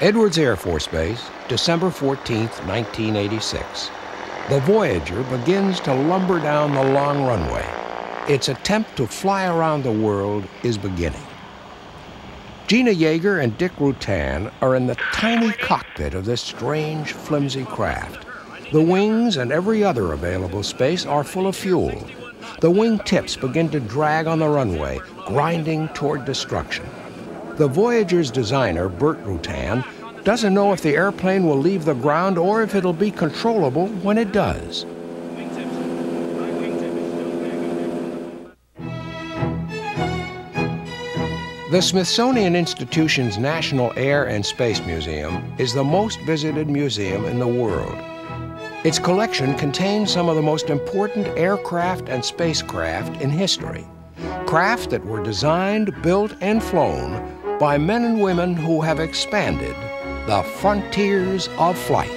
Edwards Air Force Base, December 14, 1986. The Voyager begins to lumber down the long runway. Its attempt to fly around the world is beginning. Gina Yeager and Dick Rutan are in the tiny cockpit of this strange, flimsy craft. The wings and every other available space are full of fuel. The wing tips begin to drag on the runway, grinding toward destruction. The Voyager's designer, Burt Rutan, doesn't know if the airplane will leave the ground or if it'll be controllable when it does. The Smithsonian Institution's National Air and Space Museum is the most visited museum in the world. Its collection contains some of the most important aircraft and spacecraft in history. Craft that were designed, built, and flown by men and women who have expanded the frontiers of flight.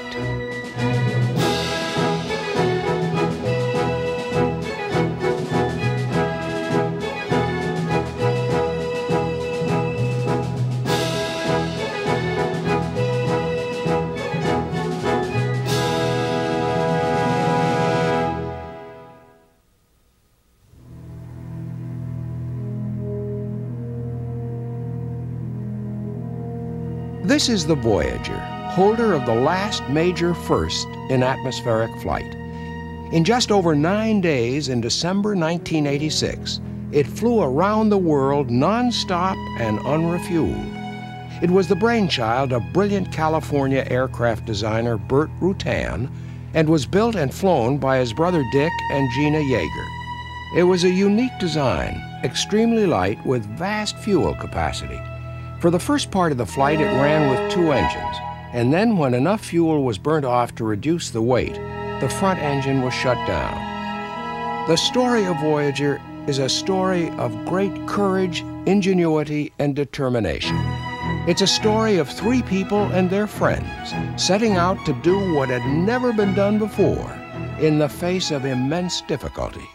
This is the Voyager, holder of the last major first in atmospheric flight. In just over 9 days in December 1986, it flew around the world non-stop and unrefueled. It was the brainchild of brilliant California aircraft designer Burt Rutan and was built and flown by his brother Dick and Gina Yeager. It was a unique design, extremely light with vast fuel capacity. For the first part of the flight, it ran with 2 engines, and then when enough fuel was burnt off to reduce the weight, the front engine was shut down. The story of Voyager is a story of great courage, ingenuity, and determination. It's a story of 3 people and their friends setting out to do what had never been done before in the face of immense difficulty.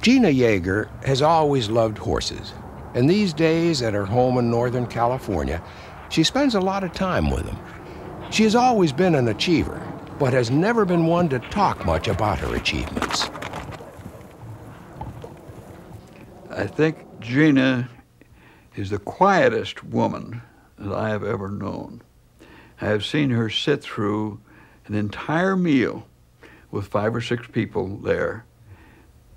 Gina Yeager has always loved horses, and these days at her home in Northern California, she spends a lot of time with them. She has always been an achiever, but has never been one to talk much about her achievements. I think Gina is the quietest woman that I have ever known. I have seen her sit through an entire meal with 5 or 6 people there,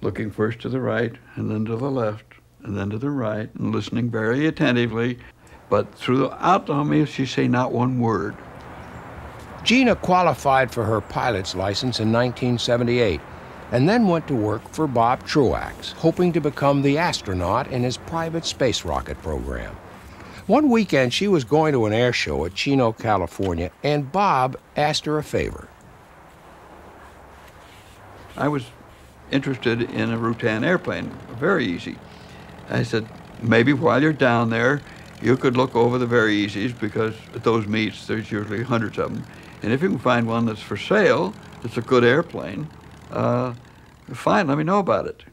looking first to the right and then to the left and then to the right and listening very attentively. But throughout the meal, she say not one word. Gina qualified for her pilot's license in 1978 and then went to work for Bob Truax, hoping to become the astronaut in his private space rocket program. One weekend, she was going to an air show at Chino, California, and Bob asked her a favor. I was interested in a Rutan airplane, very easy. I said, maybe while you're down there, you could look over the very easies, because at those meets, there's usually hundreds of them. And if you can find one that's for sale, that's a good airplane, fine, let me know about it.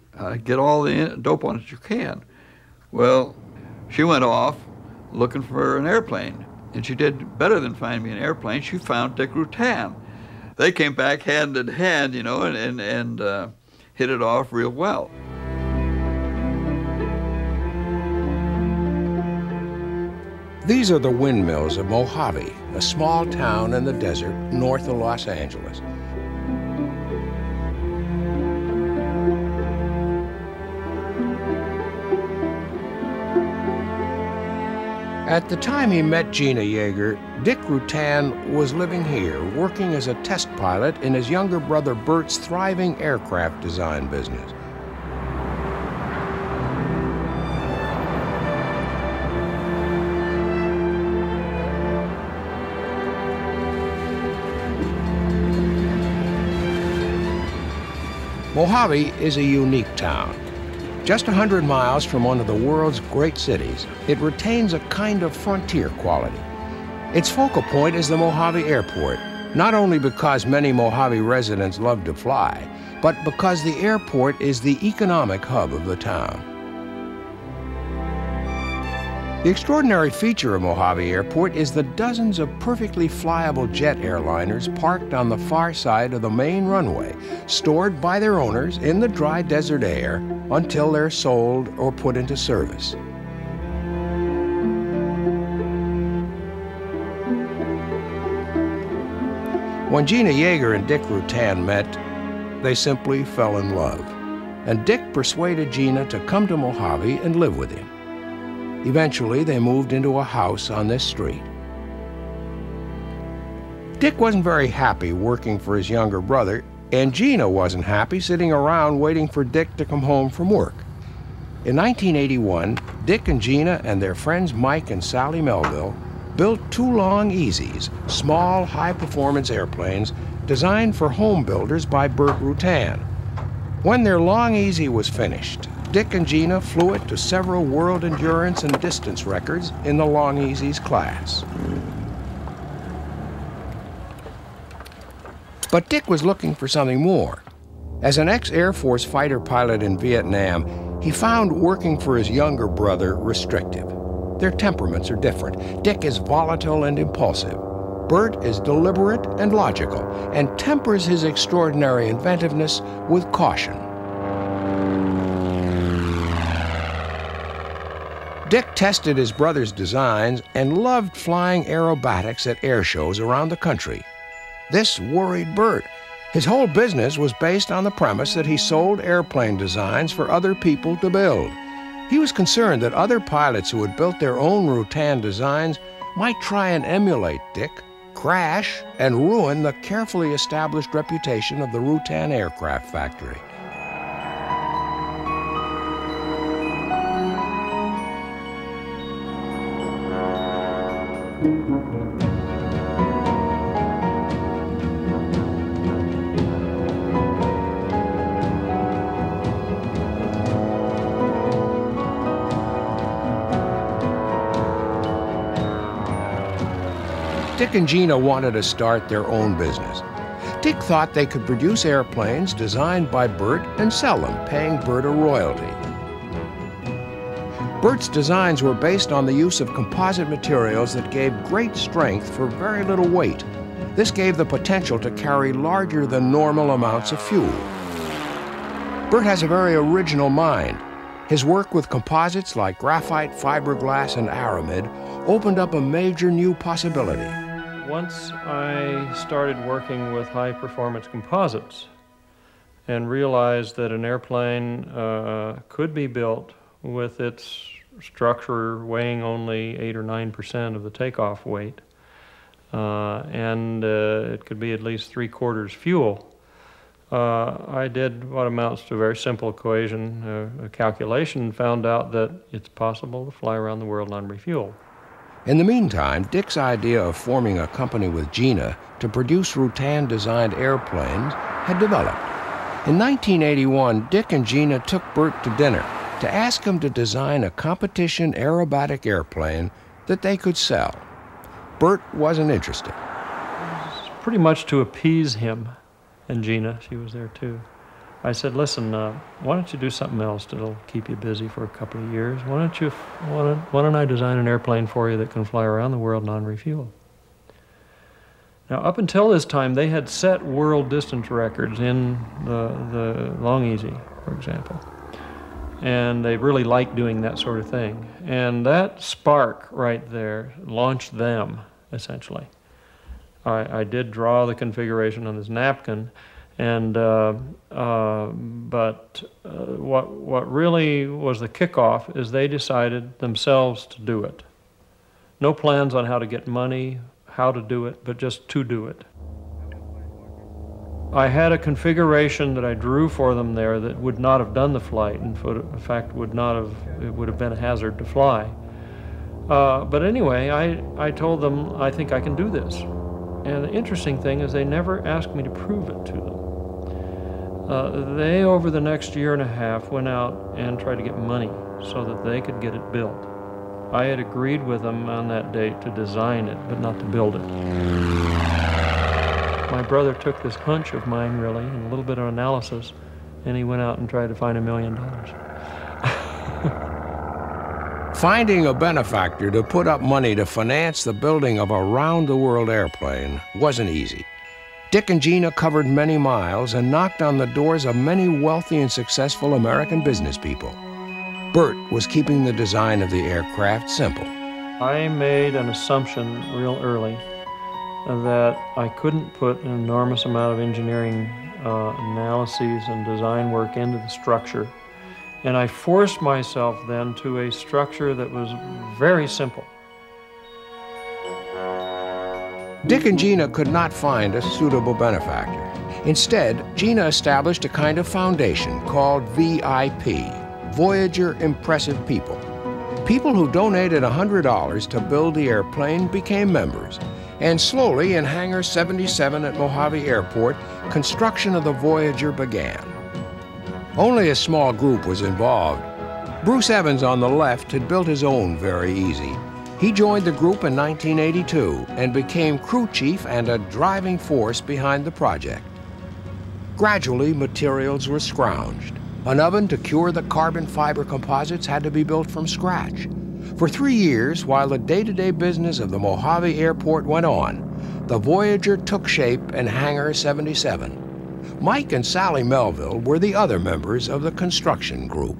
Get all the dope on it you can. Well, she went off looking for an airplane, and she did better than find me an airplane. She found Dick Rutan. They came back hand in hand, you know, and hit it off real well. These are the windmills of Mojave, a small town in the desert north of Los Angeles. At the time he met Gina Yeager, Dick Rutan was living here, working as a test pilot in his younger brother Bert's thriving aircraft design business. Mojave is a unique town. Just 100 miles from one of the world's great cities, it retains a kind of frontier quality. Its focal point is the Mojave Airport, not only because many Mojave residents love to fly, but because the airport is the economic hub of the town. The extraordinary feature of Mojave Airport is the dozens of perfectly flyable jet airliners parked on the far side of the main runway, stored by their owners in the dry desert air until they're sold or put into service. When Gina Yeager and Dick Rutan met, they simply fell in love, and Dick persuaded Gina to come to Mojave and live with him. Eventually, they moved into a house on this street. Dick wasn't very happy working for his younger brother, and Gina wasn't happy sitting around waiting for Dick to come home from work. In 1981, Dick and Gina and their friends Mike and Sally Melville built two Long Easies, small, high-performance airplanes designed for home builders by Burt Rutan. When their Long Easy was finished, Dick and Gina flew it to several world endurance and distance records in the Long Easy's class. But Dick was looking for something more. As an ex-Air Force fighter pilot in Vietnam, he found working for his younger brother restrictive. Their temperaments are different. Dick is volatile and impulsive. Burt is deliberate and logical, and tempers his extraordinary inventiveness with caution. Dick tested his brother's designs and loved flying aerobatics at air shows around the country. This worried Burt. His whole business was based on the premise that he sold airplane designs for other people to build. He was concerned that other pilots who had built their own Rutan designs might try and emulate Dick, crash, and ruin the carefully established reputation of the Rutan aircraft factory. Dick and Gina wanted to start their own business. Dick thought they could produce airplanes designed by Burt and sell them, paying Burt a royalty. Burt's designs were based on the use of composite materials that gave great strength for very little weight. This gave the potential to carry larger than normal amounts of fuel. Burt has a very original mind. His work with composites like graphite, fiberglass, and aramid opened up a major new possibility. Once I started working with high-performance composites and realized that an airplane could be built with its structure weighing only 8 or 9% of the takeoff weight, and it could be at least 3/4 fuel. I did what amounts to a very simple equation, a calculation, and found out that it's possible to fly around the world on refuel. In the meantime, Dick's idea of forming a company with Gina to produce Rutan-designed airplanes had developed. In 1981, Dick and Gina took Burt to dinner to ask him to design a competition aerobatic airplane that they could sell. Burt wasn't interested. Pretty much to appease him and Gina, she was there too. I said, listen, why don't you do something else that'll keep you busy for a couple of years? Why don't I design an airplane for you that can fly around the world non-refuel? Now, up until this time, they had set world distance records in the Long Easy, for example. And they really liked doing that sort of thing. And that spark right there launched them, essentially. I did draw the configuration on this napkin, and what really was the kickoff is they decided themselves to do it. No plans on how to get money, how to do it, but just to do it. I had a configuration that I drew for them there that would not have done the flight. In fact, it would have been a hazard to fly. But anyway, I told them, I think I can do this. And the interesting thing is they never asked me to prove it to them. They, over the next year and a half, went out and tried to get money so that they could get it built. I had agreed with them on that date to design it, but not to build it. my brother took this hunch of mine, really, and a little bit of analysis, and he went out and tried to find $1 million. Finding a benefactor to put up money to finance the building of a round-the-world airplane wasn't easy. Dick and Gina covered many miles and knocked on the doors of many wealthy and successful American business people. Bert was keeping the design of the aircraft simple. I made an assumption real early that I couldn't put an enormous amount of engineering analyses and design work into the structure. And I forced myself then to a structure that was very simple. Dick and Gina could not find a suitable benefactor. Instead, Gina established a kind of foundation called VIP, Voyager Impressive People. People who donated $100 to build the airplane became members, and slowly in Hangar 77 at Mojave Airport, construction of the Voyager began. Only a small group was involved. Bruce Evans on the left had built his own Very Easy. He joined the group in 1982 and became crew chief and a driving force behind the project. Gradually, materials were scrounged. An oven to cure the carbon fiber composites had to be built from scratch. For 3 years, while the day-to-day business of the Mojave Airport went on, the Voyager took shape in Hangar 77. Mike and Sally Melville were the other members of the construction group.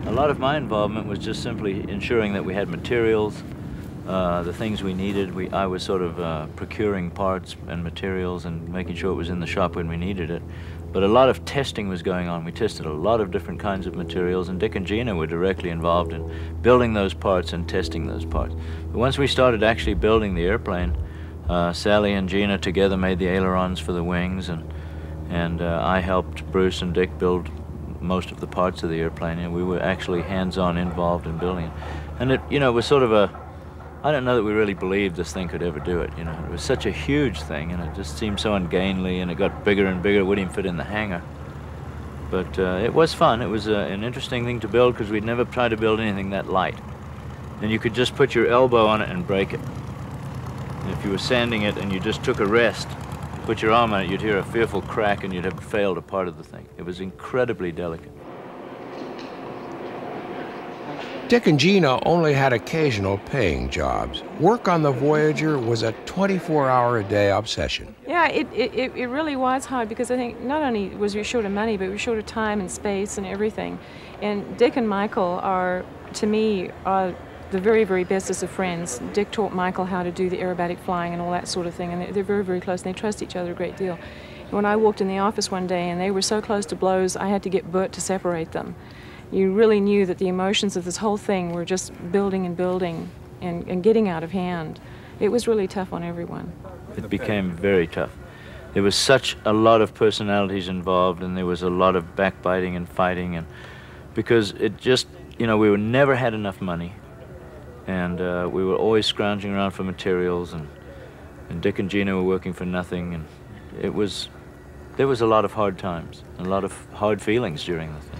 A lot of my involvement was just simply ensuring that we had materials, the things we needed. I was sort of procuring parts and materials and making sure it was in the shop when we needed it. But a lot of testing was going on. We tested a lot of different kinds of materials, and Dick and Gina were directly involved in building those parts and testing those parts. But once we started actually building the airplane, Sally and Gina together made the ailerons for the wings, and I helped Bruce and Dick build most of the parts of the airplane, and we were actually hands-on involved in building it. And it, you know, it was sort of I don't know that we really believed this thing could ever do it, you know. It was such a huge thing, and it just seemed so ungainly, and it got bigger and bigger. It wouldn't even fit in the hangar. But it was fun. It was an interesting thing to build because we'd never tried to build anything that light. And you could just put your elbow on it and break it. And if you were sanding it and you just took a rest, put your arm on it, you'd hear a fearful crack and you'd have failed a part of the thing. It was incredibly delicate. Dick and Gina only had occasional paying jobs. Work on the Voyager was a 24-hour-a-day obsession. Yeah, it really was hard because I think not only was we short of money, but we were short of time and space and everything. And Dick and Michael are, to me, the very, very bestest of friends. Dick taught Michael how to do the aerobatic flying and all that sort of thing, and they're very, very close, and they trust each other a great deal. When I walked in the office one day and they were so close to blows, I had to get Bert to separate them. You really knew that the emotions of this whole thing were just building and building and getting out of hand. It was really tough on everyone. It became very tough. There was such a lot of personalities involved, and there was a lot of backbiting and fighting, and because it just, you know, we never had enough money, and we were always scrounging around for materials, and Dick and Gina were working for nothing, and there was a lot of hard times, and a lot of hard feelings during the thing.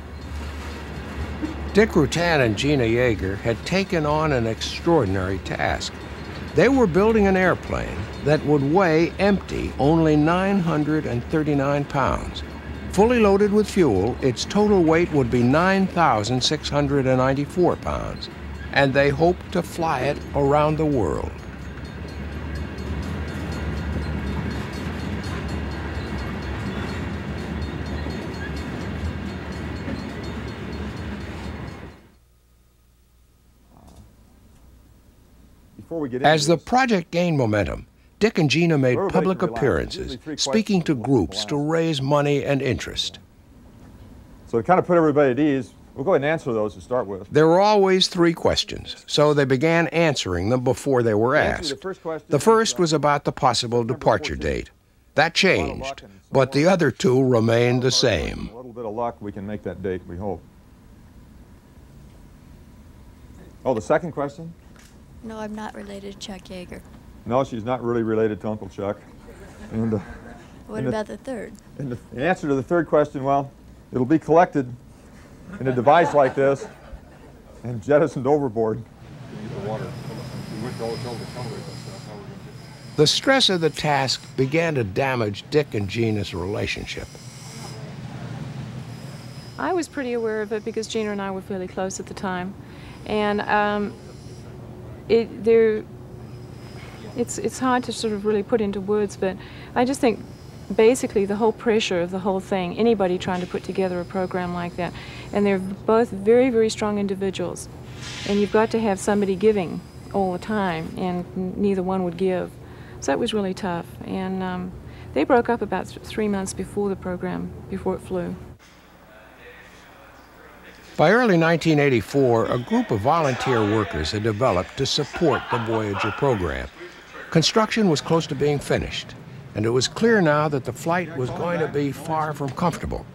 Dick Rutan and Gina Yeager had taken on an extraordinary task. They were building an airplane that would weigh empty only 939 pounds. Fully loaded with fuel, its total weight would be 9,694 pounds, and they hoped to fly it around the world. As the project gained momentum, Dick and Gina made public appearances, speaking to groups to raise money and interest. So to kind of put everybody at ease, we'll go ahead and answer those to start with. There were always 3 questions, so they began answering them before they were asked. The first was about the possible departure date. That changed, but the other 2 remained the same. A little bit of luck, we can make that date, we hope. Oh, the second question? No, I'm not related to Chuck Yeager. No, she's not really related to Uncle Chuck. And, what about the third? And the answer to the third question, well, it'll be collected in a device like this and jettisoned overboard. The stress of the task began to damage Dick and Gina's relationship. I was pretty aware of it because Gina and I were fairly close at the time. And it's hard to sort of really put into words, but I just think basically the whole pressure of the whole thing, anybody trying to put together a program like that, and they're both very, very strong individuals, and you've got to have somebody giving all the time, and neither one would give. So that was really tough, and they broke up about 3 months before the program, before it flew. By early 1984, a group of volunteer workers had developed to support the Voyager program. Construction was close to being finished, and it was clear now that the flight was going to be far from comfortable.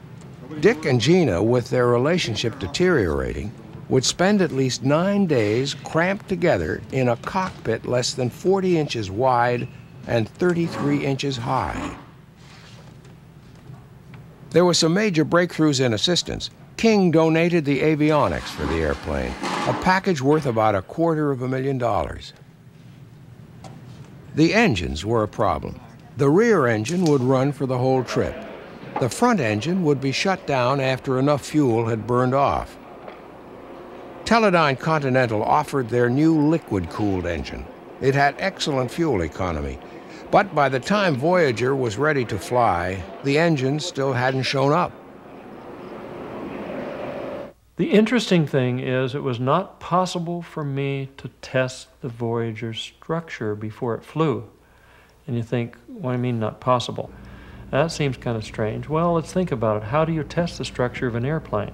Dick and Gina, with their relationship deteriorating, would spend at least 9 days cramped together in a cockpit less than 40 inches wide and 33 inches high. There were some major breakthroughs in assistance. King donated the avionics for the airplane, a package worth about $250,000. The engines were a problem. The rear engine would run for the whole trip. The front engine would be shut down after enough fuel had burned off. Teledyne Continental offered their new liquid-cooled engine. It had excellent fuel economy, but by the time Voyager was ready to fly, the engine still hadn't shown up. The interesting thing is it was not possible for me to test the Voyager structure before it flew. And you think, what do you mean not possible? That seems kind of strange. Well, let's think about it. How do you test the structure of an airplane?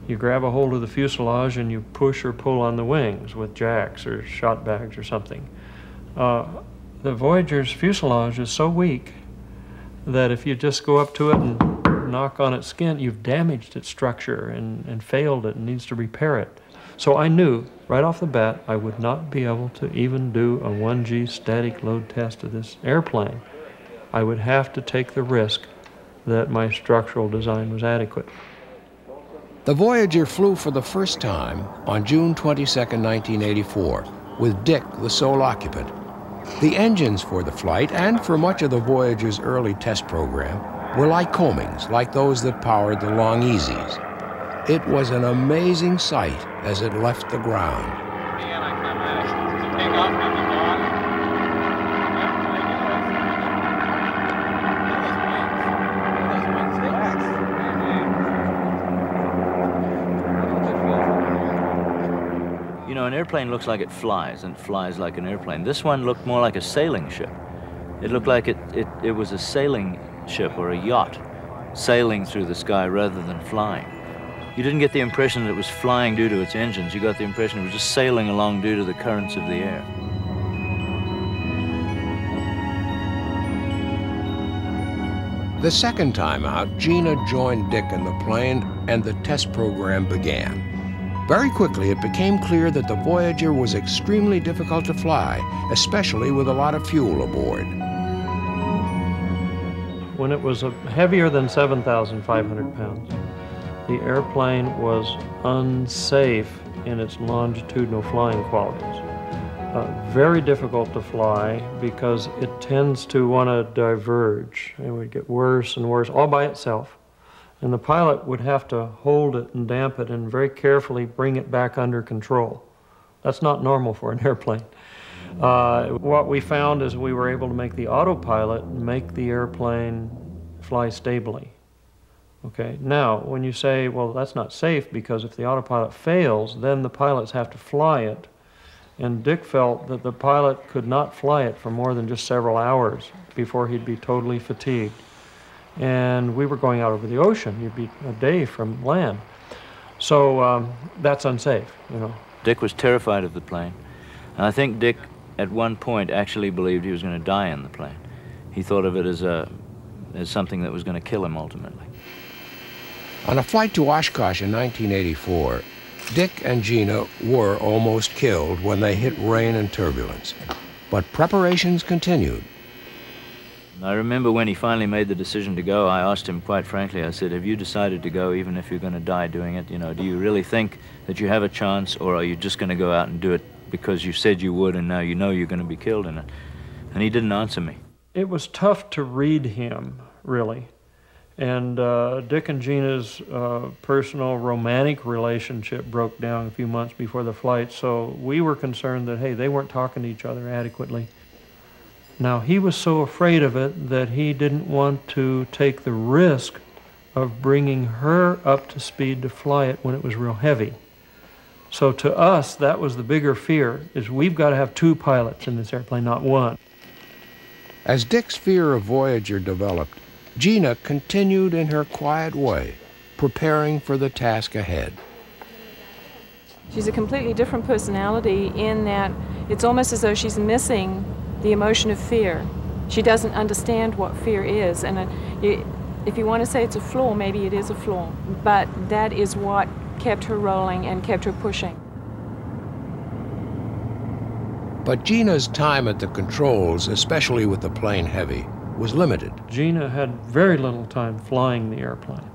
You grab a hold of the fuselage and you push or pull on the wings with jacks or shot bags or something. The Voyager's fuselage is so weak that if you just go up to it and knock on its skin, you've damaged its structure and failed it and needs to repair it. So I knew right off the bat I would not be able to even do a 1G static load test of this airplane. I would have to take the risk that my structural design was adequate. The Voyager flew for the first time on June 22, 1984, with Dick the sole occupant. The engines for the flight and for much of the Voyager's early test program were like Comings, like those that powered the Long Easies. It was an amazing sight as it left the ground. You know, an airplane looks like it flies, and flies like an airplane. This one looked more like a sailing ship. It looked like it was a sailing ship or a yacht sailing through the sky rather than flying. You didn't get the impression that it was flying due to its engines. You got the impression it was just sailing along due to the currents of the air. The second time out, Gina joined Dick in the plane and the test program began. Very quickly, it became clear that the Voyager was extremely difficult to fly, especially with a lot of fuel aboard. When it was heavier than 7,500 pounds, the airplane was unsafe in its longitudinal flying qualities. Very difficult to fly because it tends to want to diverge. It would get worse and worse all by itself. And the pilot would have to hold it and damp it and very carefully bring it back under control. That's not normal for an airplane. What we found is we were able to make the autopilot make the airplane fly stably. Okay, now when you say, well, that's not safe because if the autopilot fails, then the pilots have to fly it. And Dick felt that the pilot could not fly it for more than just several hours before he'd be totally fatigued. And we were going out over the ocean. You'd be a day from land. So that's unsafe, you know. Dick was terrified of the plane. And I think Dick, at one point, actually believed he was going to die in the plane. He thought of it as something that was going to kill him ultimately. On a flight to Oshkosh in 1984, Dick and Gina were almost killed when they hit rain and turbulence. But preparations continued. I remember when he finally made the decision to go, I asked him quite frankly, I said, have you decided to go even if you're going to die doing it? You know, do you really think that you have a chance, or are you just going to go out and do it because you said you would and now you know you're going to be killed in it? and he didn't answer me. It was tough to read him, really. And Dick and Gina's personal romantic relationship broke down a few months before the flight, so we were concerned that, hey, they weren't talking to each other adequately. Now, he was so afraid of it that he didn't want to take the risk of bringing her up to speed to fly it when it was real heavy. So to us, that was the bigger fear, is we've got to have two pilots in this airplane, not one. As Dick's fear of Voyager developed, Gina continued in her quiet way, preparing for the task ahead. She's a completely different personality in that it's almost as though she's missing the emotion of fear. She doesn't understand what fear is, and if you want to say it's a flaw, maybe it is a flaw, but that is what kept her rolling and kept her pushing. But Gina's time at the controls, especially with the plane heavy, was limited. Gina had very little time flying the airplane.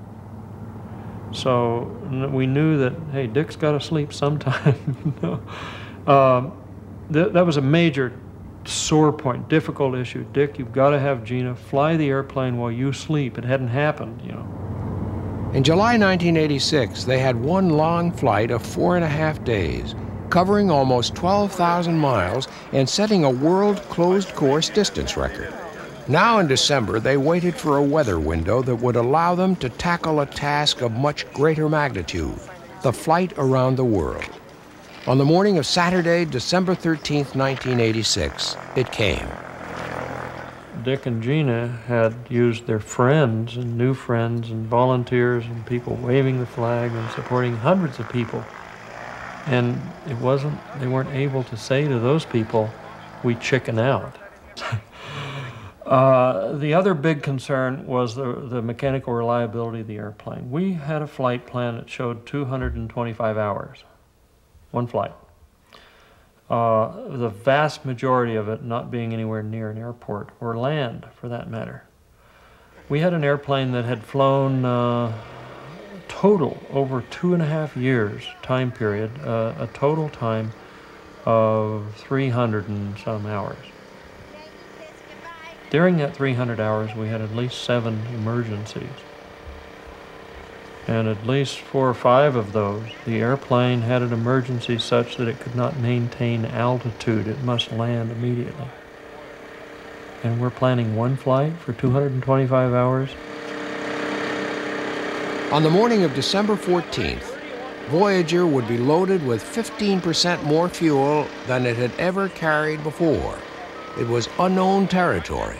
So we knew that, hey, Dick's got to sleep sometime. That was a major sore point, difficult issue. Dick, you've got to have Gina fly the airplane while you sleep. It hadn't happened, you know. In July 1986, they had one long flight of 4.5 days, covering almost 12,000 miles and setting a world closed course distance record. Now in December, they waited for a weather window that would allow them to tackle a task of much greater magnitude, the flight around the world. On the morning of Saturday, December 13th, 1986, it came. Dick and Gina had used their friends and new friends and volunteers and people waving the flag and supporting hundreds of people. And they weren't able to say to those people, we chicken out. The other big concern was the mechanical reliability of the airplane. We had a flight plan that showed 225 hours, one flight. The vast majority of it not being anywhere near an airport or land, for that matter. We had an airplane that had flown total over 2.5 years time period, a total time of 300 and some hours. During that 300 hours, we had at least 7 emergencies. And at least 4 or 5 of those, the airplane had an emergency such that it could not maintain altitude. It must land immediately. And we're planning one flight for 225 hours. On the morning of December 14th, Voyager would be loaded with 15% more fuel than it had ever carried before. It was unknown territory.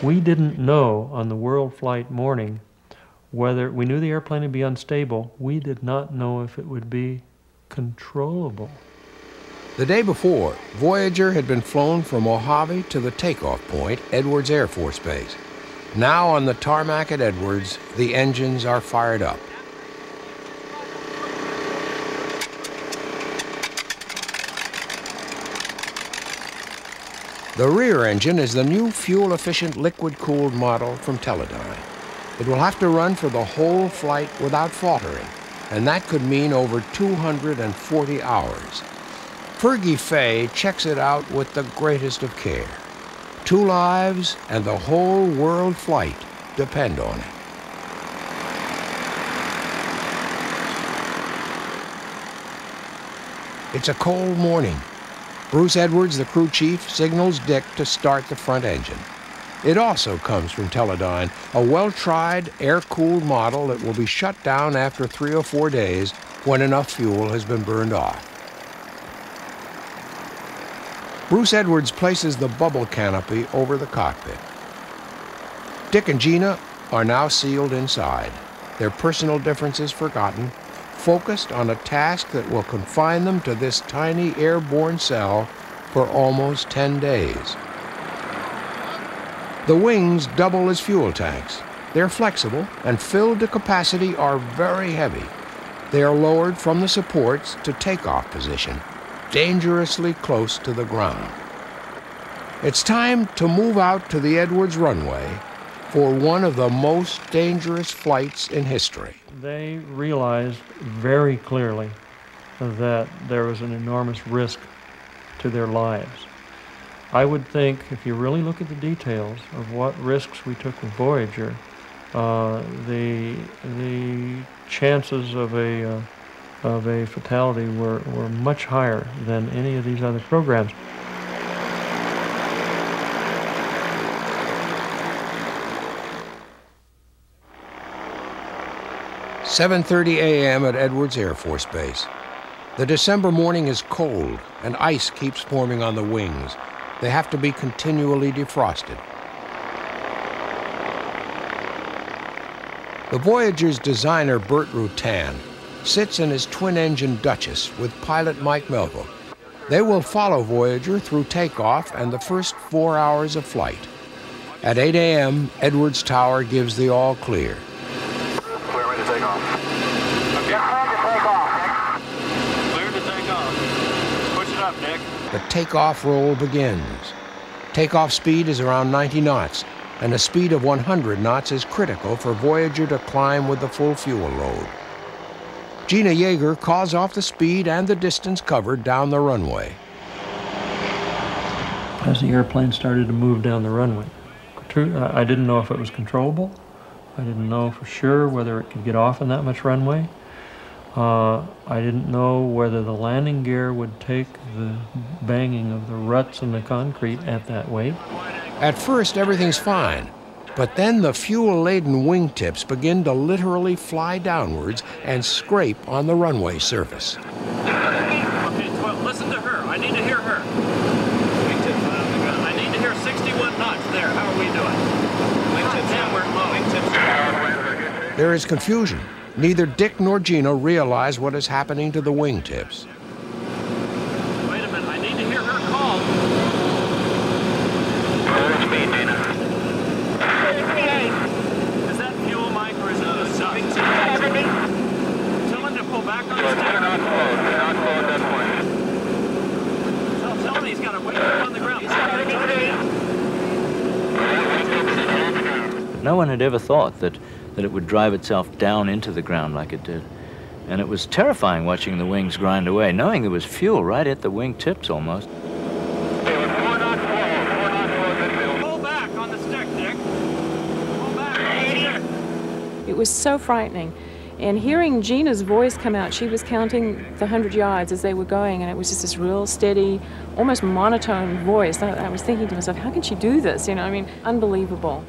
We didn't know on the world flight morning whether, we knew the airplane would be unstable. We did not know if it would be controllable. The day before, Voyager had been flown from Mojave to the takeoff point, Edwards Air Force Base. Now on the tarmac at Edwards, the engines are fired up. The rear engine is the new fuel-efficient liquid-cooled model from Teledyne. It will have to run for the whole flight without faltering, and that could mean over 240 hours. Fergie Fay checks it out with the greatest of care. 2 lives and the whole world flight depend on it. It's a cold morning. Bruce Edwards, the crew chief, signals Dick to start the front engine. It also comes from Teledyne, a well-tried, air-cooled model that will be shut down after 3 or 4 days when enough fuel has been burned off. Bruce Edwards places the bubble canopy over the cockpit. Dick and Gina are now sealed inside, their personal differences forgotten, focused on a task that will confine them to this tiny airborne cell for almost 10 days. The wings double as fuel tanks. They're flexible and filled to capacity are very heavy. They are lowered from the supports to takeoff position, dangerously close to the ground. It's time to move out to the Edwards runway for one of the most dangerous flights in history. They realized very clearly that there was an enormous risk to their lives. I would think, if you really look at the details of what risks we took with Voyager, the chances of a fatality were much higher than any of these other programs. "7:30 a.m. at Edwards Air Force Base. The December morning is cold, and ice keeps forming on the wings. They have to be continually defrosted. The Voyager's designer, Burt Rutan, sits in his twin-engine Duchess with pilot Mike Melville. They will follow Voyager through takeoff and the first 4 hours of flight. At 8 a.m., Edwards Tower gives the all clear. Clear way to take off. Okay. Clear to take off. Push it up, Nick. The takeoff roll begins. Takeoff speed is around 90 knots, and a speed of 100 knots is critical for Voyager to climb with the full fuel load. Gina Yeager calls off the speed and the distance covered down the runway. As the airplane started to move down the runway, I didn't know if it was controllable. I didn't know for sure whether it could get off in that much runway. I didn't know whether the landing gear would take the banging of the ruts in the concrete at that weight. At first, everything's fine, but then the fuel-laden wingtips begin to literally fly downwards and scrape on the runway surface. Okay, well, listen to her. I need to hear her. I need to hear 61 knots there. How are we doing? Wingtips downward low. Wingtips. There is confusion. Neither Dick nor Gina realize what is happening to the wingtips. Wait a minute. I need to hear her call. Speed, Gina. Is that fuel, Mike, or is it the stuff? Tell him to pull back on the stick. They're not close. They're not close at that point. Tell him he's got to wait up on the ground. No one had ever thought that it would drive itself down into the ground like it did. And it was terrifying watching the wings grind away, knowing there was fuel right at the wing tips almost. Pull back on the stick, Dick. Pull back on the stick. It was so frightening. And hearing Gina's voice come out, she was counting the 100 yards as they were going, and it was just this real steady, almost monotone voice. I was thinking to myself, how can she do this? You know, I mean, unbelievable.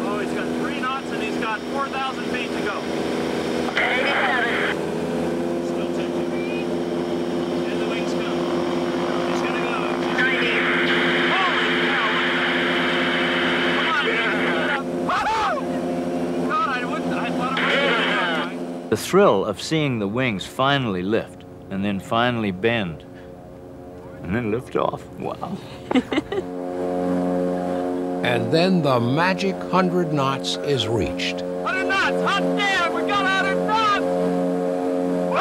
Oh, he's got 3 knots and he's got 4,000 feet to go. 87. Still taking. And the wings come. He's gonna go. 90. Holy cow! Come on, God, I thought it was. The thrill of seeing the wings finally lift and then finally bend and then lift off. Wow. And then the magic 100 knots is reached. 100 knots! Hot damn! We got 100 knots!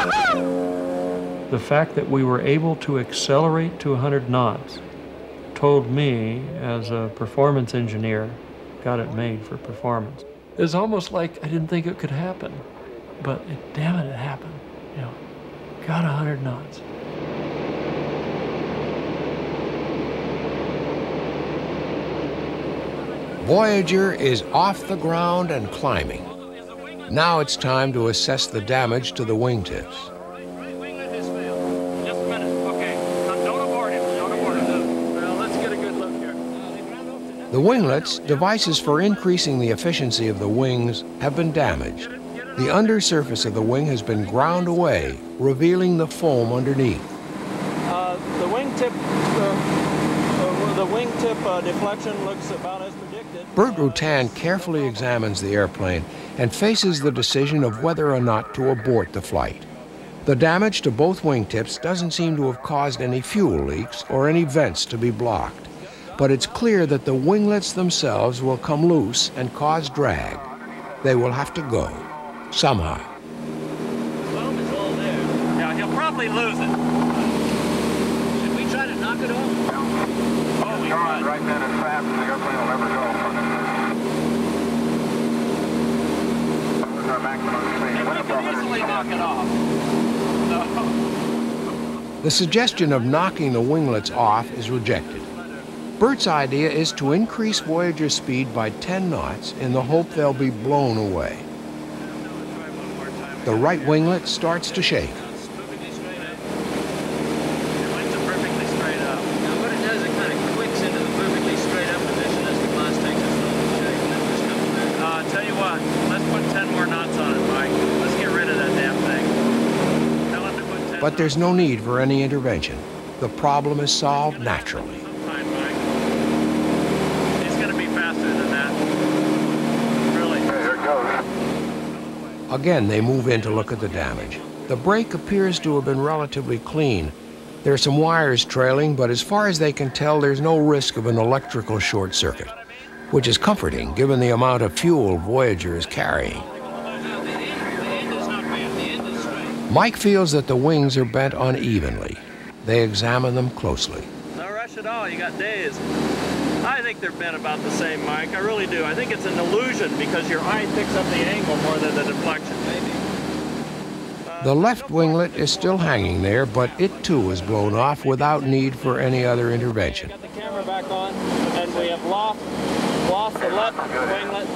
Woohoo! The fact that we were able to accelerate to 100 knots told me, as a performance engineer, got it made for performance. It was almost like I didn't think it could happen, but damn it, it happened. You know, got 100 knots. Voyager is off the ground and climbing. Now it's time to assess the damage to the wingtips. Right winglet has failed. Just a minute. Okay. Now, don't abort him. Don't abort him. Well, let's get a good look here. The winglets, devices for increasing the efficiency of the wings, have been damaged. The undersurface of the wing has been ground away, revealing the foam underneath. The wingtip deflection looks about as predicted. Burt Rutan carefully examines the airplane and faces the decision of whether or not to abort the flight. The damage to both wingtips doesn't seem to have caused any fuel leaks or any vents to be blocked, but it's clear that the winglets themselves will come loose and cause drag. They will have to go, somehow. Foam is all there. Yeah, he'll probably lose it. Should we try to knock it off? Oh, we run. Right then as fast as the airplane will ever go from this distance. This is our maximum speed. And we can easily knock it off. No. The suggestion of knocking the winglets off is rejected. Bert's idea is to increase Voyager's speed by 10 knots in the hope they'll be blown away. The right winglet starts to shake. But there's no need for any intervention. The problem is solved naturally. It's going to be faster than that. Really. Here it goes. Again, they move in to look at the damage. The break appears to have been relatively clean. There are some wires trailing, but as far as they can tell, there's no risk of an electrical short circuit, which is comforting given the amount of fuel Voyager is carrying. Mike feels that the wings are bent unevenly. They examine them closely. No rush at all, you got days. I think they're bent about the same, Mike. I really do. I think it's an illusion because your eye picks up the angle more than the deflection, maybe. The left winglet is still hanging there, but it too is blown off without need for any other intervention. Got the camera back on, and we have lost the left winglet.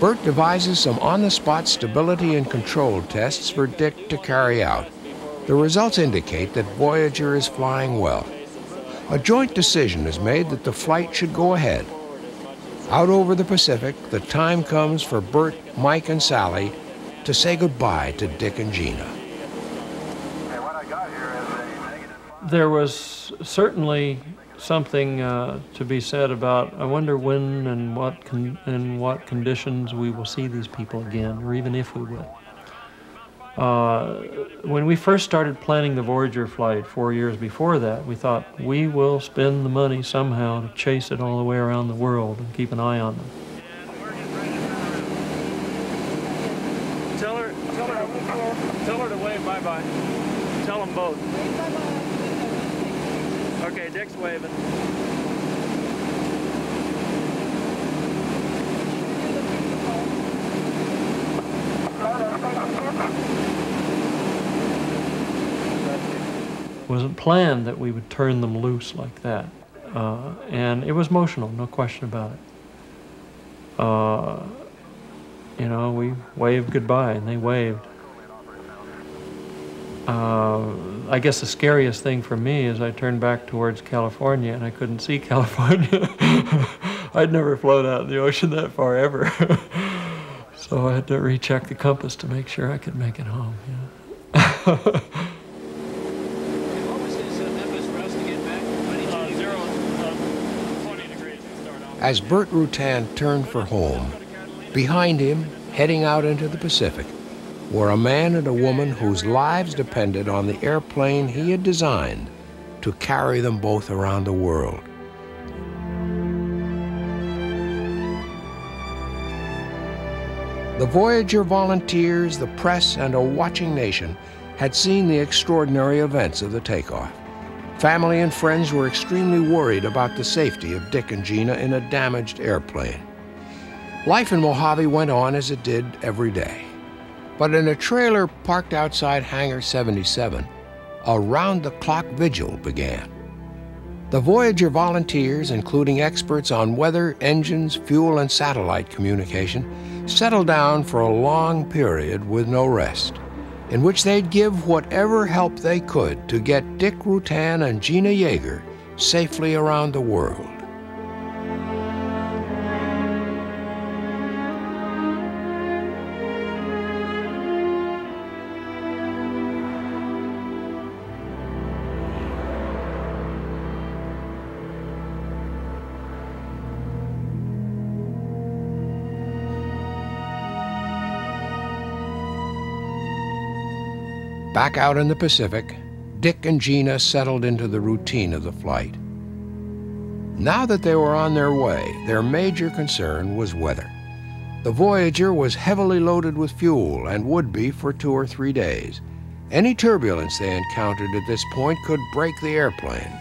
Bert devises some on-the-spot stability and control tests for Dick to carry out. The results indicate that Voyager is flying well. A joint decision is made that the flight should go ahead. Out over the Pacific, the time comes for Bert, Mike, and Sally to say goodbye to Dick and Gina. There was certainly something to be said about, I wonder when and what conditions we will see these people again, or even if we will. When we first started planning the Voyager flight 4 years before that, we thought we will spend the money somehow to chase it all the way around the world and keep an eye on them. Tell her to wave bye-bye. Tell them both. Okay, Dick's waving. It wasn't planned that we would turn them loose like that. And it was emotional, no question about it. You know, we waved goodbye and they waved. I guess the scariest thing for me is I turned back towards California and I couldn't see California. I'd never flown out in the ocean that far ever. So I had to recheck the compass to make sure I could make it home. Yeah. As Bert Rutan turned for home, behind him, heading out into the Pacific, were a man and a woman whose lives depended on the airplane he had designed to carry them both around the world. The Voyager volunteers, the press, and a watching nation had seen the extraordinary events of the takeoff. Family and friends were extremely worried about the safety of Dick and Gina in a damaged airplane. Life in Mojave went on as it did every day. But in a trailer parked outside Hangar 77, a round-the-clock vigil began. The Voyager volunteers, including experts on weather, engines, fuel, and satellite communication, settled down for a long period with no rest, in which they'd give whatever help they could to get Dick Rutan and Gina Yeager safely around the world. Back out in the Pacific, Dick and Gina settled into the routine of the flight. Now that they were on their way, their major concern was weather. The Voyager was heavily loaded with fuel and would be for 2 or 3 days. Any turbulence they encountered at this point could break the airplane.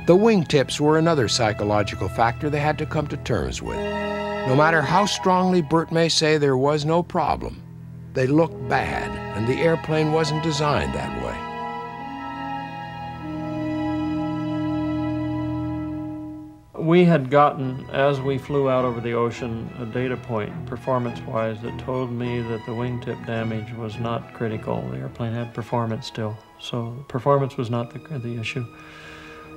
The wingtips were another psychological factor they had to come to terms with. No matter how strongly Bert may say there was no problem, they looked bad, and the airplane wasn't designed that way. We had gotten, as we flew out over the ocean, a data point, performance-wise, that told me that the wingtip damage was not critical. The airplane had performance still, so performance was not the issue.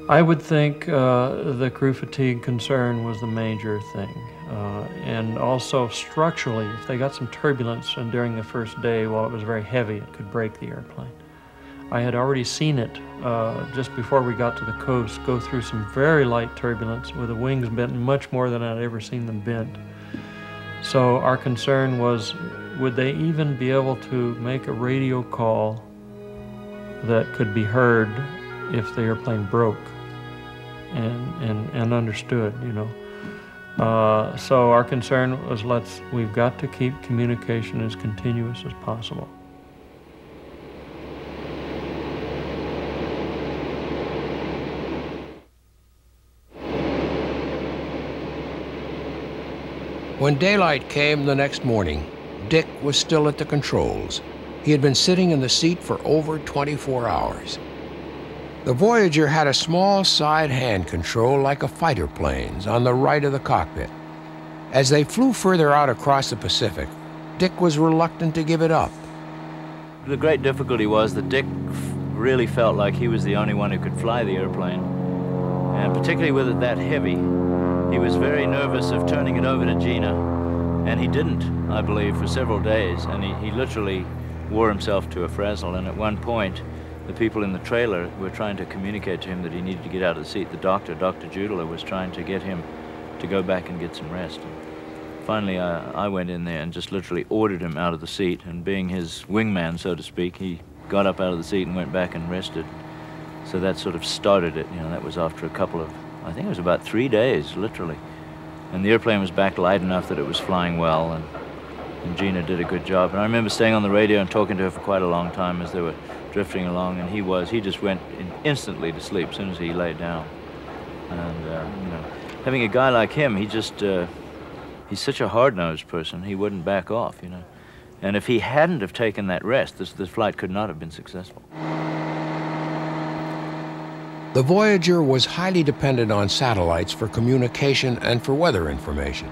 I would think the crew fatigue concern was the major thing. And also structurally, if they got some turbulence and during the first day while it was very heavy, it could break the airplane. I had already seen it just before we got to the coast go through some very light turbulence with the wings bent much more than I'd ever seen them bent. So our concern was, would they even be able to make a radio call that could be heard if the airplane broke and understood, you know. So our concern was, we've got to keep communication as continuous as possible. When daylight came the next morning, Dick was still at the controls. He had been sitting in the seat for over 24 hours. The Voyager had a small side hand control like a fighter plane's on the right of the cockpit. As they flew further out across the Pacific, Dick was reluctant to give it up. The great difficulty was that Dick really felt like he was the only one who could fly the airplane, and particularly with it that heavy. He was very nervous of turning it over to Gina, and he didn't, I believe, for several days, and he literally wore himself to a frazzle. And at one point, the people in the trailer were trying to communicate to him that he needed to get out of the seat. The doctor, Dr. Judler, was trying to get him to go back and get some rest. And finally, I went in there and just literally ordered him out of the seat, and being his wingman, so to speak, he got up out of the seat and went back and rested. So that sort of started it. You know, that was after a couple of, I think it was about 3 days, literally. And the airplane was back light enough that it was flying well, and Gina did a good job. And I remember staying on the radio and talking to her for quite a long time as they were drifting along, and he just went instantly to sleep as soon as he lay down. And, you know, having a guy like him, he's such a hard-nosed person, he wouldn't back off, you know. And if he hadn't have taken that rest, this flight could not have been successful. The Voyager was highly dependent on satellites for communication and for weather information.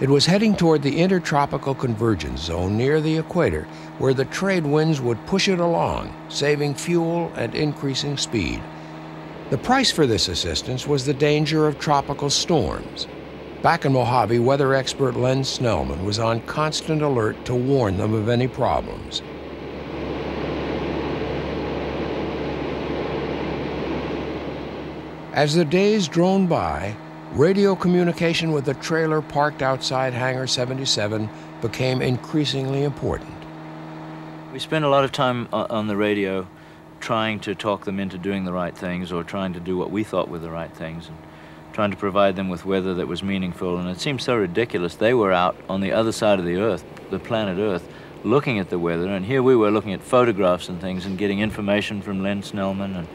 It was heading toward the intertropical convergence zone near the equator, where the trade winds would push it along, saving fuel and increasing speed. The price for this assistance was the danger of tropical storms. Back in Mojave, weather expert Len Snellman was on constant alert to warn them of any problems. As the days droned by, radio communication with the trailer parked outside Hangar 77 became increasingly important. We spent a lot of time on the radio trying to talk them into doing the right things, or trying to do what we thought were the right things, and trying to provide them with weather that was meaningful. And it seemed so ridiculous. They were out on the other side of the Earth, the planet Earth, looking at the weather, and here we were looking at photographs and things and getting information from Len Snellman and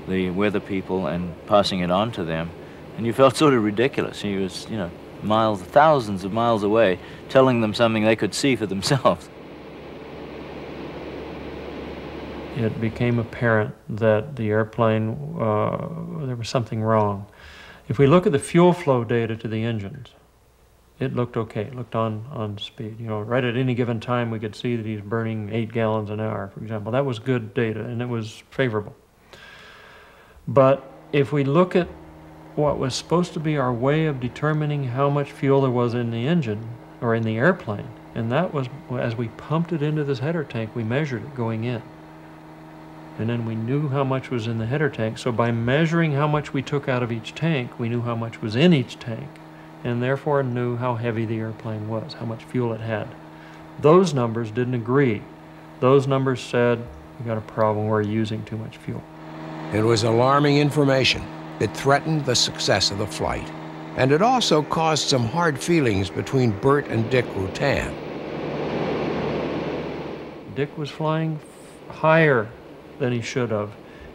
the weather people and passing it on to them. And you felt sort of ridiculous. He was, you know, miles, thousands of miles away, telling them something they could see for themselves. It became apparent that the airplane, there was something wrong. If we look at the fuel flow data to the engines, it looked okay. It looked on speed. You know, right at any given time, we could see that he's burning 8 gallons an hour, for example. That was good data, and it was favorable. But if we look at what was supposed to be our way of determining how much fuel there was in the engine or in the airplane, and that was, as we pumped it into this header tank, we measured it going in. And then we knew how much was in the header tank. So by measuring how much we took out of each tank, we knew how much was in each tank, and therefore knew how heavy the airplane was, how much fuel it had. Those numbers didn't agree. Those numbers said, we got a problem, we're using too much fuel. It was alarming information. It threatened the success of the flight. And it also caused some hard feelings between Bert and Dick Rutan. Dick was flying higher than he should have.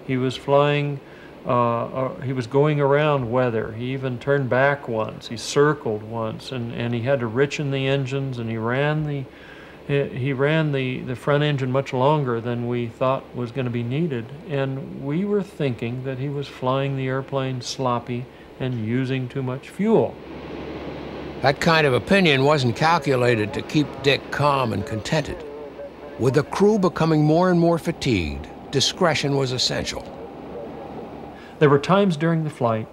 He was flying, he was going around weather. He even turned back once. He circled once, and he had to richen the engines, and he ran the front engine much longer than we thought was going to be needed. And we were thinking that he was flying the airplane sloppy and using too much fuel. That kind of opinion wasn't calculated to keep Dick calm and contented. With the crew becoming more and more fatigued, discretion was essential. There were times during the flight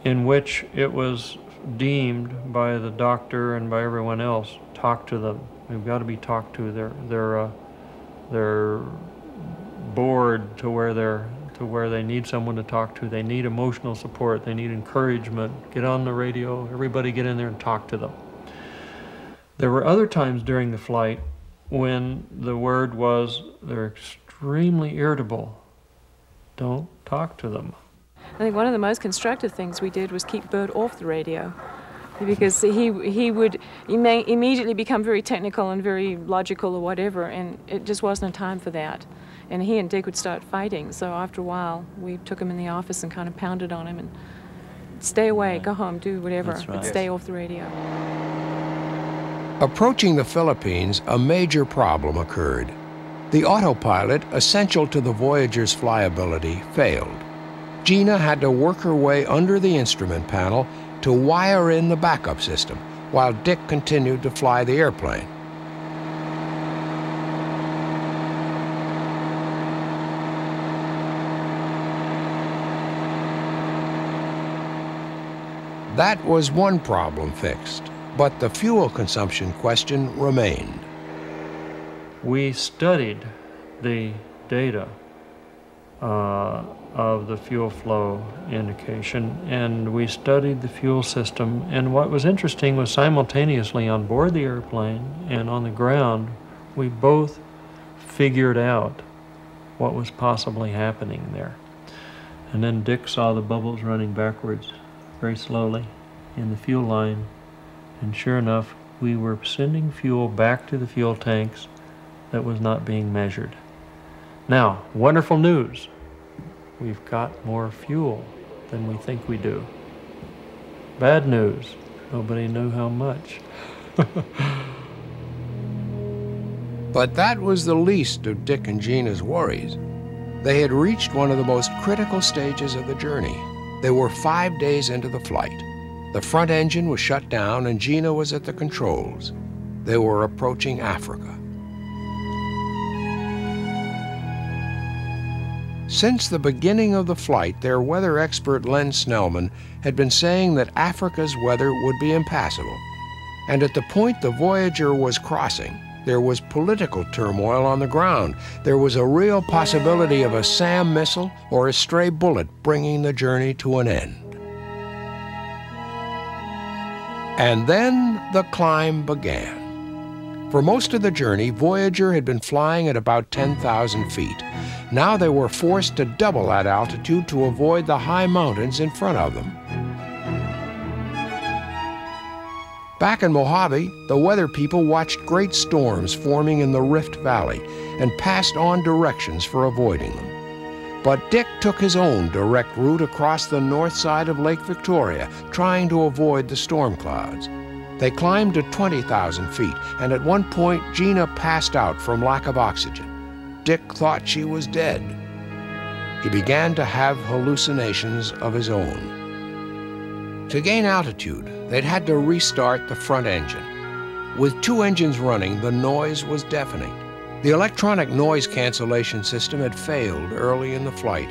in which it was deemed by the doctor and by everyone else, talk to them. They've got to be talked to. They're bored to where they need someone to talk to. They need emotional support. They need encouragement. Get on the radio. Everybody get in there and talk to them. There were other times during the flight when the word was they're extremely irritable. Don't talk to them. I think one of the most constructive things we did was keep Bert off the radio, because he would immediately become very technical and very logical or whatever, and it just wasn't a time for that. And he and Dick would start fighting, so after a while we took him in the office and kind of pounded on him and stay away, go home, do whatever, but stay off the radio. Approaching the Philippines, a major problem occurred. The autopilot, essential to the Voyager's flyability, failed. Gina had to work her way under the instrument panel to wire in the backup system, while Dick continued to fly the airplane. That was one problem fixed, but the fuel consumption question remained. We studied the data of the fuel flow indication, and we studied the fuel system, and what was interesting was simultaneously on board the airplane and on the ground, we both figured out what was possibly happening there. And then Dick saw the bubbles running backwards very slowly in the fuel line, and sure enough, we were sending fuel back to the fuel tanks that was not being measured. Now, wonderful news. We've got more fuel than we think we do. Bad news. Nobody knew how much. But that was the least of Dick and Gina's worries. They had reached one of the most critical stages of the journey. They were 5 days into the flight. The front engine was shut down and Gina was at the controls. They were approaching Africa. Since the beginning of the flight, their weather expert Len Snellman had been saying that Africa's weather would be impassable. And at the point the Voyager was crossing, there was political turmoil on the ground. There was a real possibility of a SAM missile or a stray bullet bringing the journey to an end. And then the climb began. For most of the journey, Voyager had been flying at about 10,000 feet. Now they were forced to double that altitude to avoid the high mountains in front of them. Back in Mojave, the weather people watched great storms forming in the Rift Valley and passed on directions for avoiding them. But Dick took his own direct route across the north side of Lake Victoria, trying to avoid the storm clouds. They climbed to 20,000 feet, and at one point, Gina passed out from lack of oxygen. Dick thought she was dead. He began to have hallucinations of his own. To gain altitude, they'd had to restart the front engine. With 2 engines running, the noise was deafening. The electronic noise cancellation system had failed early in the flight,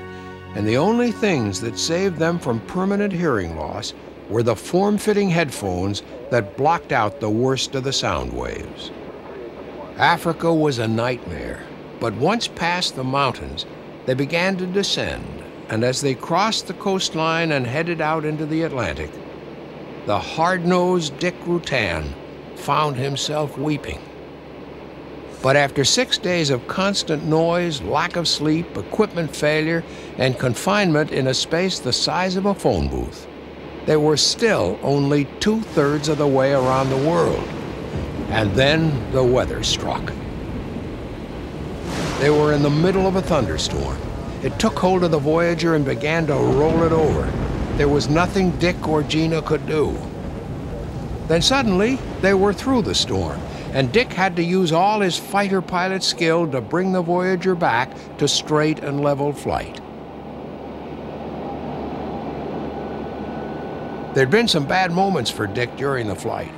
and the only things that saved them from permanent hearing loss were the form-fitting headphones that blocked out the worst of the sound waves. Africa was a nightmare, but once past the mountains, they began to descend, and as they crossed the coastline and headed out into the Atlantic, the hard-nosed Dick Rutan found himself weeping. But after 6 days of constant noise, lack of sleep, equipment failure, and confinement in a space the size of a phone booth, they were still only 2/3 of the way around the world. And then the weather struck. They were in the middle of a thunderstorm. It took hold of the Voyager and began to roll it over. There was nothing Dick or Gina could do. Then suddenly, they were through the storm, and Dick had to use all his fighter pilot skill to bring the Voyager back to straight and level flight. There'd been some bad moments for Dick during the flight.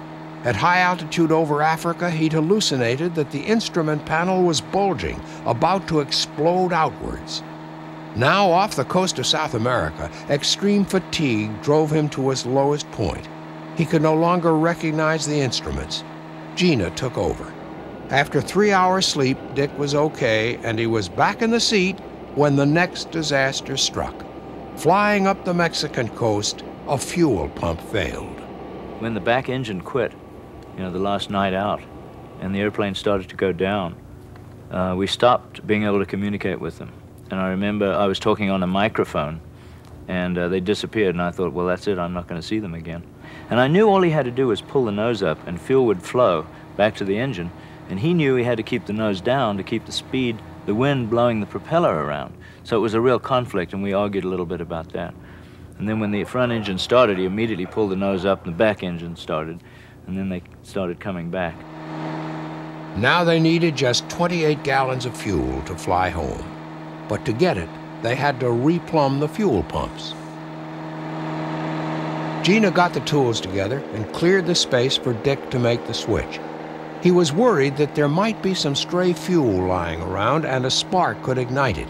At high altitude over Africa, he'd hallucinated that the instrument panel was bulging, about to explode outwards. Now, off the coast of South America, extreme fatigue drove him to his lowest point. He could no longer recognize the instruments. Gina took over. After 3 hours sleep, Dick was okay, and he was back in the seat when the next disaster struck. Flying up the Mexican coast, a fuel pump failed. When the back engine quit, the last night out, and the airplane started to go down, we stopped being able to communicate with them. And I remember I was talking on a microphone, and they disappeared, and I thought, well, that's it, I'm not going to see them again. And I knew all he had to do was pull the nose up, and fuel would flow back to the engine, and he knew he had to keep the nose down to keep the speed, the wind blowing the propeller around. So it was a real conflict, and we argued a little bit about that. And then when the front engine started, he immediately pulled the nose up, and the back engine started, and then they started coming back. Now they needed just 28 gallons of fuel to fly home. But to get it, they had to replumb the fuel pumps. Gina got the tools together and cleared the space for Dick to make the switch. He was worried that there might be some stray fuel lying around and a spark could ignite it.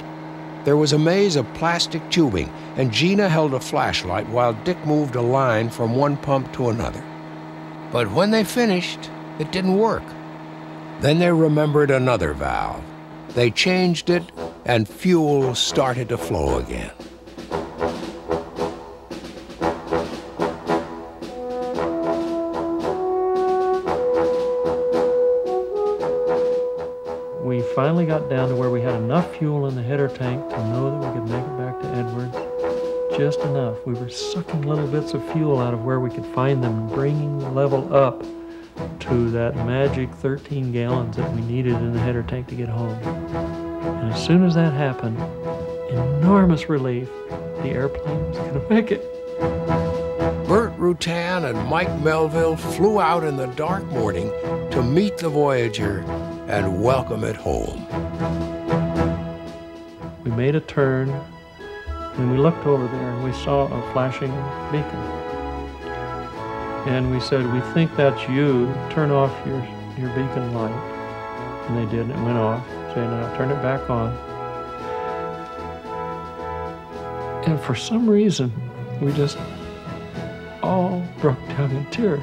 There was a maze of plastic tubing, and Gina held a flashlight while Dick moved a line from one pump to another. But when they finished, it didn't work. Then they remembered another valve. They changed it, and fuel started to flow again. We finally got down to where we had enough fuel in the header tank to know that we could make it back to Edwards. Just enough. We were sucking little bits of fuel out of where we could find them, bringing the level up to that magic 13 gallons that we needed in the header tank to get home. And as soon as that happened, enormous relief, the airplane was going to make it. Bert Rutan and Mike Melville flew out in the dark morning to meet the Voyager and welcome it home. We made a turn, and we looked over there, and we saw a flashing beacon. And we said, we think that's you. Turn off your beacon light. And they did, and it went off. So now turn it back on. And for some reason, we just all broke down in tears.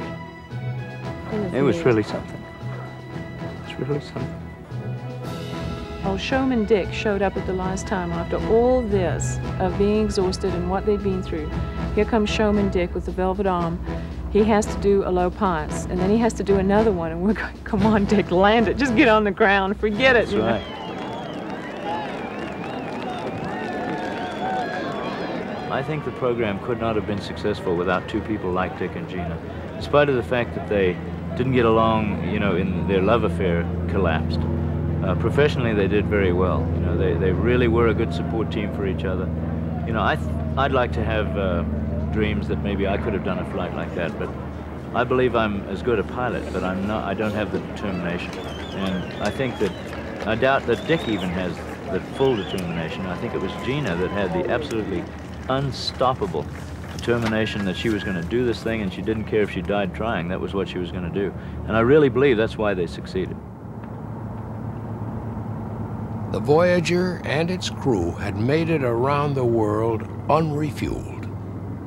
It was really something. It's really something. Old Showman Dick showed up at the last time after all this of being exhausted and what they'd been through. Here comes Showman Dick with the velvet arm. He has to do a low pass, and then he has to do another one, and we're going, come on, Dick, land it. Just get on the ground. Forget it. That's right. I think the program could not have been successful without two people like Dick and Gina. In spite of the fact that they didn't get along, in their love affair collapsed. Professionally, they did very well. They really were a good support team for each other. I'd like to have dreams that maybe I could have done a flight like that, but I believe I'm as good a pilot, but I don't have the determination. And I think that, I doubt that Dick even has the full determination. I think it was Gina that had the absolutely unstoppable determination that she was going to do this thing, and she didn't care if she died trying. That was what she was going to do. And I really believe that's why they succeeded. The Voyager and its crew had made it around the world unrefueled.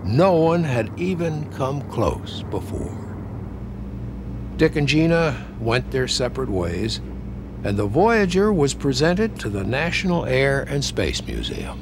No one had even come close before. Dick and Gina went their separate ways, and the Voyager was presented to the National Air and Space Museum.